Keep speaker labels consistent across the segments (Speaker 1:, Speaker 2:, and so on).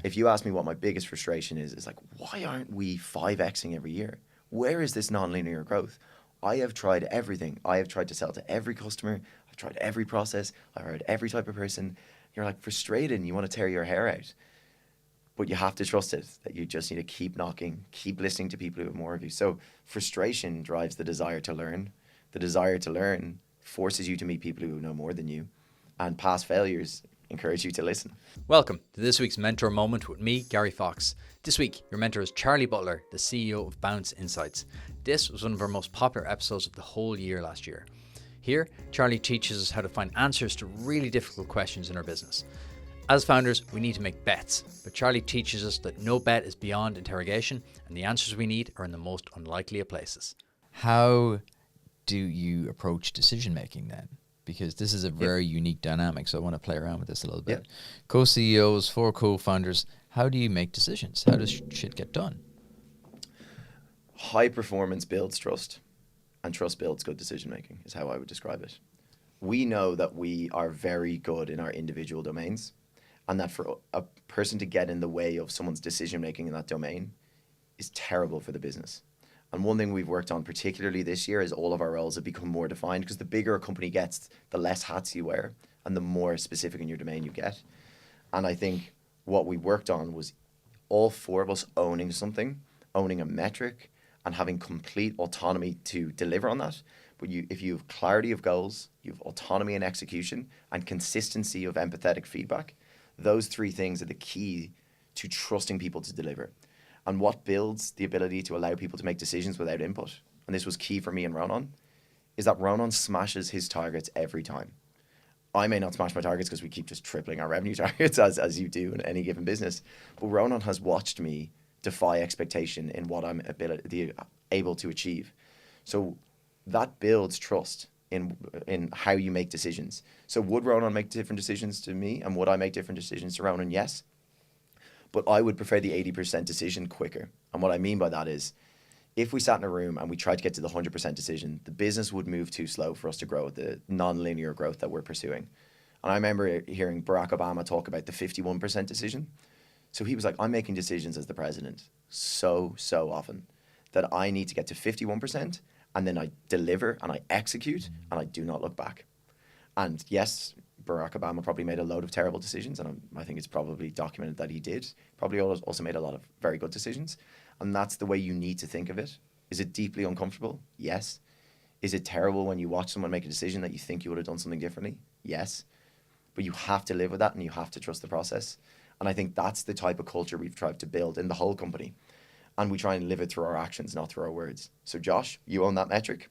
Speaker 1: If you ask me what my biggest frustration is, it's like, why aren't we 5xing every year? Where is this non-linear growth? I have tried everything. I have tried to sell to every customer. I've tried every process. I've heard every type of person. You're like frustrated and you want to tear your hair out. But you have to trust it, that you just need to keep knocking, keep listening to people who have more of you. So frustration drives the desire to learn. The desire to learn forces you to meet people who know more than you. And past failures encourage you to listen.
Speaker 2: Welcome to this week's Mentor Moment with me, Gary Fox. This week, your mentor is Charlie Butler, the CEO of Bounce Insights. This was one of our most popular episodes of the whole year last year. Here, Charlie teaches us how to find answers to really difficult questions in our business. As founders, we need to make bets, but Charlie teaches us that no bet is beyond interrogation, and the answers we need are in the most unlikely of places.
Speaker 3: How do you approach decision making then? Because this is a very unique dynamic, so I want to play around with this a little bit. Co-CEOs, 4 co-founders, how do you make decisions? How does shit get done?
Speaker 1: High performance builds trust, and trust builds good decision making, is how I would describe it. We know that we are very good in our individual domains, and that for a person to get in the way of someone's decision making in that domain is terrible for the business. And one thing we've worked on particularly this year is all of our roles have become more defined, because the bigger a company gets, the less hats you wear and the more specific in your domain you get. And I think what we worked on was all 4 of us owning something, owning a metric, and having complete autonomy to deliver on that. But if you have clarity of goals, you have autonomy in execution, and consistency of empathetic feedback, those 3 things are the key to trusting people to deliver. And what builds the ability to allow people to make decisions without input, and this was key for me and Ronan, is that Ronan smashes his targets every time. I may not smash my targets because we keep just tripling our revenue targets as you do in any given business. But Ronan has watched me defy expectation in what I'm able to achieve. So that builds trust in how you make decisions. So would Ronan make different decisions to me, and would I make different decisions to Ronan? Yes. But I would prefer the 80% decision quicker. And what I mean by that is, if we sat in a room and we tried to get to the 100% decision, the business would move too slow for us to grow at the non-linear growth that we're pursuing. And I remember hearing Barack Obama talk about the 51% decision. So he was like, I'm making decisions as the president so often that I need to get to 51%, and then I deliver and I execute and I do not look back. And yes, Barack Obama probably made a load of terrible decisions, and I think it's probably documented that he did. Probably also made a lot of very good decisions, and that's the way you need to think of it. Is it deeply uncomfortable? Yes. Is it terrible when you watch someone make a decision that you think you would have done something differently? Yes. But you have to live with that, and you have to trust the process. And I think that's the type of culture we've tried to build in the whole company. And we try and live it through our actions, not through our words. So Josh, you own that metric.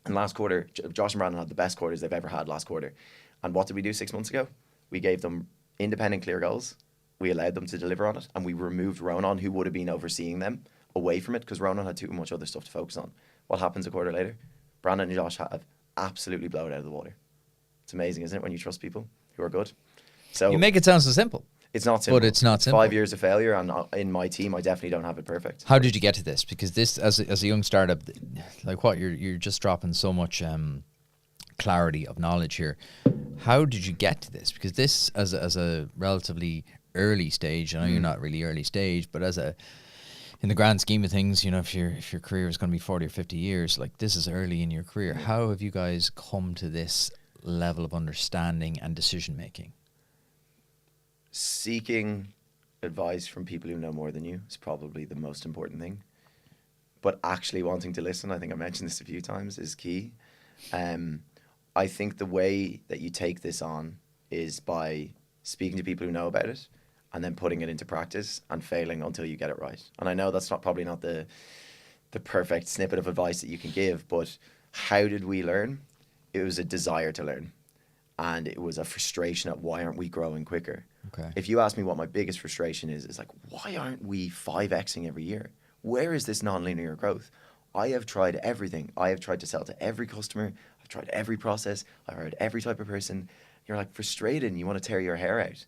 Speaker 1: And last quarter, Josh and Brandon had the best quarters they've ever had last quarter. And what did we do 6 months ago? We gave them independent, clear goals. We allowed them to deliver on it. And we removed Ronan, who would have been overseeing them, away from it, because Ronan had too much other stuff to focus on. What happens a quarter later? Brandon and Josh have absolutely blown it out of the water. It's amazing, isn't it, when you trust people who are good? So
Speaker 3: You make it sound so simple.
Speaker 1: It's not simple.
Speaker 3: But it's not simple.
Speaker 1: 5 years of failure, and in my team, I definitely don't have it perfect.
Speaker 3: How did you get to this? Because this, as a young startup, like what you're just dropping so much clarity of knowledge here. How did you get to this? Because this, as a relatively early stage, I know you're not really early stage, but in the grand scheme of things, you know, if your career is going to be 40 or 50 years, like this is early in your career. How have you guys come to this level of understanding and decision making?
Speaker 1: Seeking advice from people who know more than you is probably the most important thing. But actually wanting to listen, I think I mentioned this a few times, is key. I think the way that you take this on is by speaking to people who know about it and then putting it into practice and failing until you get it right. And I know that's probably not the perfect snippet of advice that you can give, but how did we learn? It was a desire to learn. And it was a frustration at why aren't we growing quicker?
Speaker 3: Okay.
Speaker 1: If you ask me what my biggest frustration is, it's like, why aren't we 5xing every year? Where is this non-linear growth? I have tried everything. I have tried to sell to every customer. I've tried every process. I've heard every type of person. You're like frustrated and you want to tear your hair out.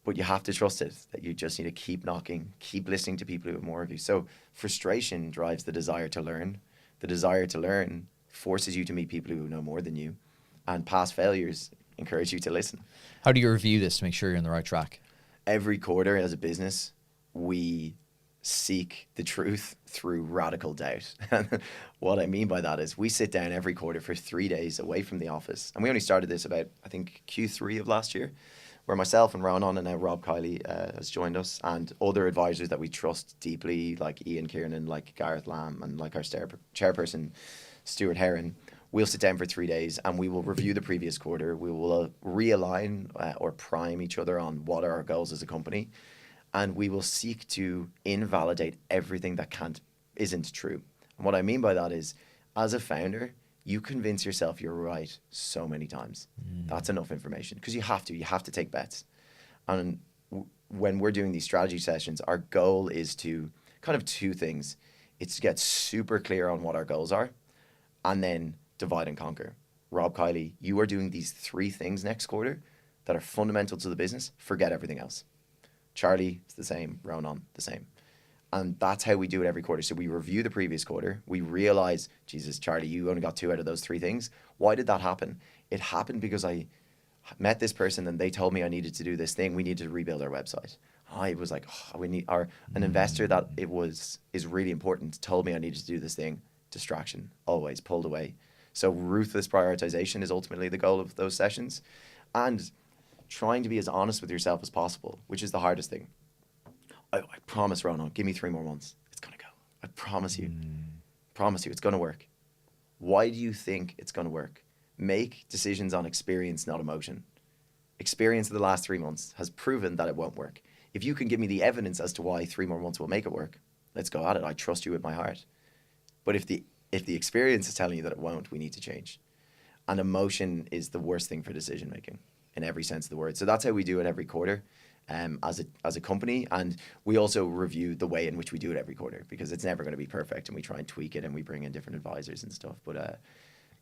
Speaker 1: But you have to trust it, that you just need to keep knocking, keep listening to people who have more of you. So frustration drives the desire to learn. The desire to learn forces you to meet people who know more than you. And past failures encourage you to listen.
Speaker 3: How do you review this to make sure you're on the right track?
Speaker 1: every quarter as a business, we seek the truth through radical doubt. And what I mean by that is we sit down every quarter for 3 days away from the office. And we only started this about, I think, Q3 of last year, where myself and Ronan and now Rob Kiley has joined us, and other advisors that we trust deeply, like Ian Kiernan, like Gareth Lamb, and like our chairperson, Stuart Heron. We'll sit down for 3 days and we will review the previous quarter. We will realign or prime each other on what are our goals as a company. And we will seek to invalidate everything that isn't true. And what I mean by that is, as a founder, you convince yourself you're right so many times. That's enough information, because you have to take bets. And when we're doing these strategy sessions, our goal is to kind of two things. It's to get super clear on what our goals are, and then divide and conquer. Rob Kiley, you are doing these 3 things next quarter that are fundamental to the business. Forget everything else. Charlie, it's the same. Ronan, the same. And that's how we do it every quarter. So we review the previous quarter. We realize, Jesus, Charlie, you only got 2 out of those 3 things. Why did that happen? It happened because I met this person and they told me I needed to do this thing. We needed to rebuild our website. I was like, an investor that is really important told me I needed to do this thing. Distraction, always pulled away. So ruthless prioritization is ultimately the goal of those sessions. And trying to be as honest with yourself as possible, which is the hardest thing. I promise, Ronan, give me 3 more months. It's going to go. I promise you. Promise you, it's going to work. Why do you think it's going to work? Make decisions on experience, not emotion. Experience of the last 3 months has proven that it won't work. If you can give me the evidence as to why 3 more months will make it work, let's go at it. I trust you with my heart. But if the experience is telling you that it won't, we need to change. And emotion is the worst thing for decision making in every sense of the word. So that's how we do it every quarter as a company. And we also review the way in which we do it every quarter, because it's never going to be perfect, and we try and tweak it and we bring in different advisors and stuff. But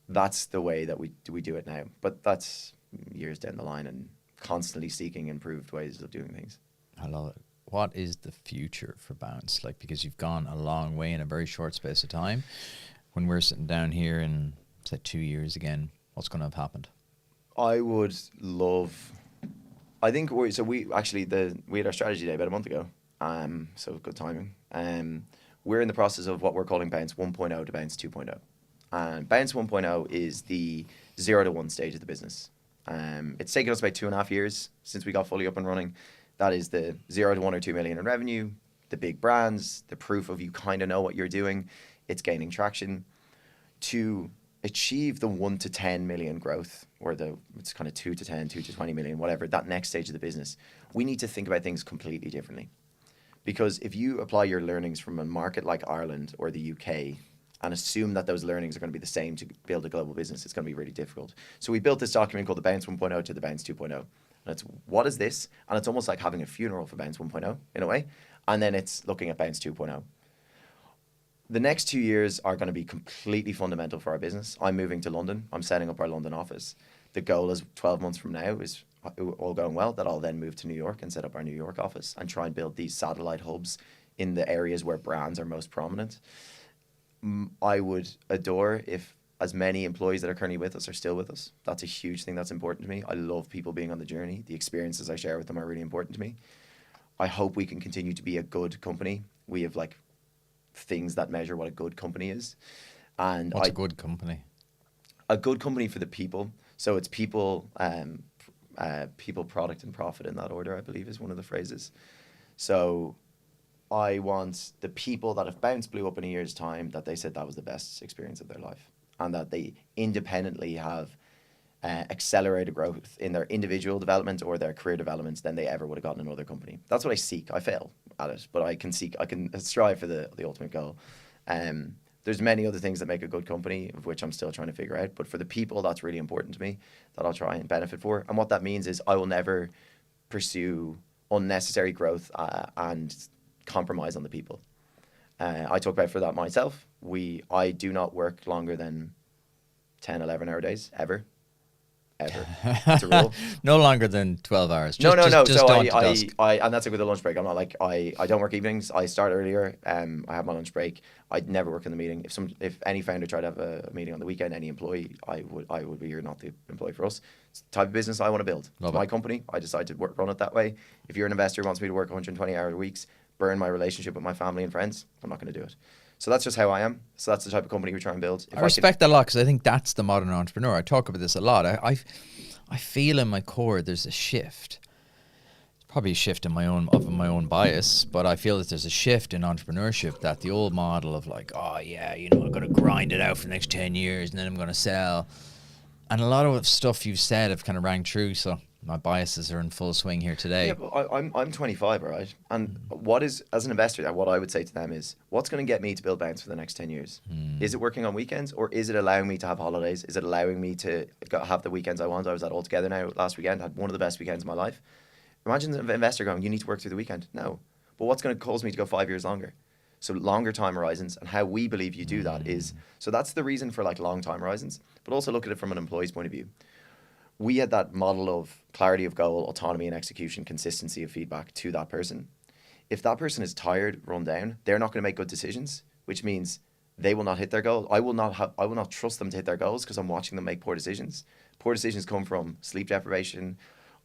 Speaker 1: that's the way that we do it now. But that's years down the line and constantly seeking improved ways of doing things.
Speaker 3: I love it. What is the future for Bounce? Like, because you've gone a long way in a very short space of time. When we're sitting down here in, say, 2 years again, what's going to have happened?
Speaker 1: I would love. I think we had our strategy day about a month ago. So good timing. We're in the process of what we're calling Bounce 1.0 to Bounce 2.0. And Bounce 1.0 is the 0 to 1 stage of the business. It's taken us about 2.5 years since we got fully up and running. That is the 0 to 1 or 2 million in revenue, the big brands, the proof of you kind of know what you're doing. It's gaining traction. To achieve the 1 to 10 million growth, or it's kind of 2 to 10, 2 to 20 million, whatever, that next stage of the business, we need to think about things completely differently. Because if you apply your learnings from a market like Ireland or the UK and assume that those learnings are going to be the same to build a global business, it's going to be really difficult. So we built this document called the Bounce 1.0 to the Bounce 2.0. And it's, what is this? And it's almost like having a funeral for Bounce 1.0 in a way. And then it's looking at Bounce 2.0. The next 2 years are going to be completely fundamental for our business. I'm moving to London. I'm setting up our London office. The goal is 12 months from now, is all going well, that I'll then move to New York and set up our New York office and try and build these satellite hubs in the areas where brands are most prominent. I would adore if as many employees that are currently with us are still with us. That's a huge thing that's important to me. I love people being on the journey. The experiences I share with them are really important to me. I hope we can continue to be a good company. We have like things that measure what a good company is. And
Speaker 3: what's a good company?
Speaker 1: A good company for the people. So it's people, people, product, and profit in that order, I believe, is one of the phrases. So I want the people that if Bounce blew up in a year's time, that they said that was the best experience of their life, and that they independently have accelerated growth in their individual development or their career developments than they ever would have gotten in another company. That's what I seek. I fail at it, but I can strive for the ultimate goal. There's many other things that make a good company, of which I'm still trying to figure out. But for the people, that's really important to me, that I'll try and benefit for. And what that means is I will never pursue unnecessary growth and compromise on the people. I talk about for that myself. I do not work longer than 10, 11 hour days, ever. ever. It's a rule.
Speaker 3: No longer than 12 hours.
Speaker 1: No.
Speaker 3: Just
Speaker 1: So
Speaker 3: dawn to dusk.
Speaker 1: I and that's like with the lunch break. I'm not like I don't work evenings. I start earlier. I have my lunch break. I'd never work in the meeting. If any founder tried to have a meeting on the weekend, any employee, I would be, you're not the employee for us. It's the type of business I want to build. It's my company. I decide to run it that way. If you're an investor who wants me to work 120-hour weeks, burn my relationship with my family and friends, I'm not going to do it. So that's just how I am. So that's the type of company we try and build.
Speaker 3: I respect that a lot because I think that's the modern entrepreneur. I talk about this a lot. I feel in my core there's a shift. It's probably a shift in my own bias, but I feel that there's a shift in entrepreneurship, that the old model of like, oh yeah, you know, I'm going to grind it out for the next 10 years and then I'm going to sell. And a lot of stuff you've said have kind of rang true. So my biases are in full swing here today.
Speaker 1: Yeah, but I'm 25, all right? And what is, as an investor, what I would say to them is, what's going to get me to build Bounce for the next 10 years? Is it working on weekends, or is it allowing me to have holidays? Is it allowing me to have the weekends I want? I was at All Together now last weekend, had one of the best weekends of my life. Imagine an investor going, you need to work through the weekend. No. But what's going to cause me to go 5 years longer? So longer time horizons, and how we believe you do that is, so that's the reason for like long time horizons, but also look at it from an employee's point of view. We had that model of clarity of goal, autonomy and execution, consistency of feedback to that person. If that person is tired, run down, they're not going to make good decisions, which means they will not hit their goal. I will not trust them to hit their goals because I'm watching them make poor decisions. Poor decisions come from sleep deprivation,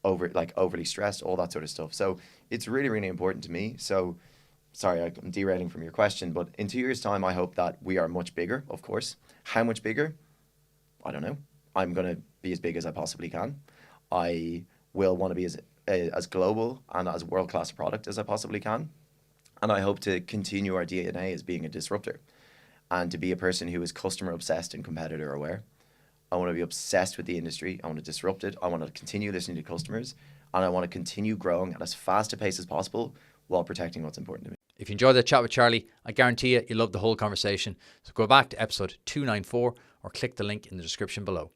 Speaker 1: overly stressed, all that sort of stuff. So it's really, really important to me. So sorry, I'm derailing from your question, but in 2 years' time, I hope that we are much bigger, of course. How much bigger? I don't know. I'm going to be as big as I possibly can. I will want to be as global and as world-class a product as I possibly can. And I hope to continue our DNA as being a disruptor and to be a person who is customer-obsessed and competitor-aware. I want to be obsessed with the industry. I want to disrupt it. I want to continue listening to customers. And I want to continue growing at as fast a pace as possible while protecting what's important to me.
Speaker 2: If you enjoyed that chat with Charlie, I guarantee you, you'll love the whole conversation. So go back to episode 294 or click the link in the description below.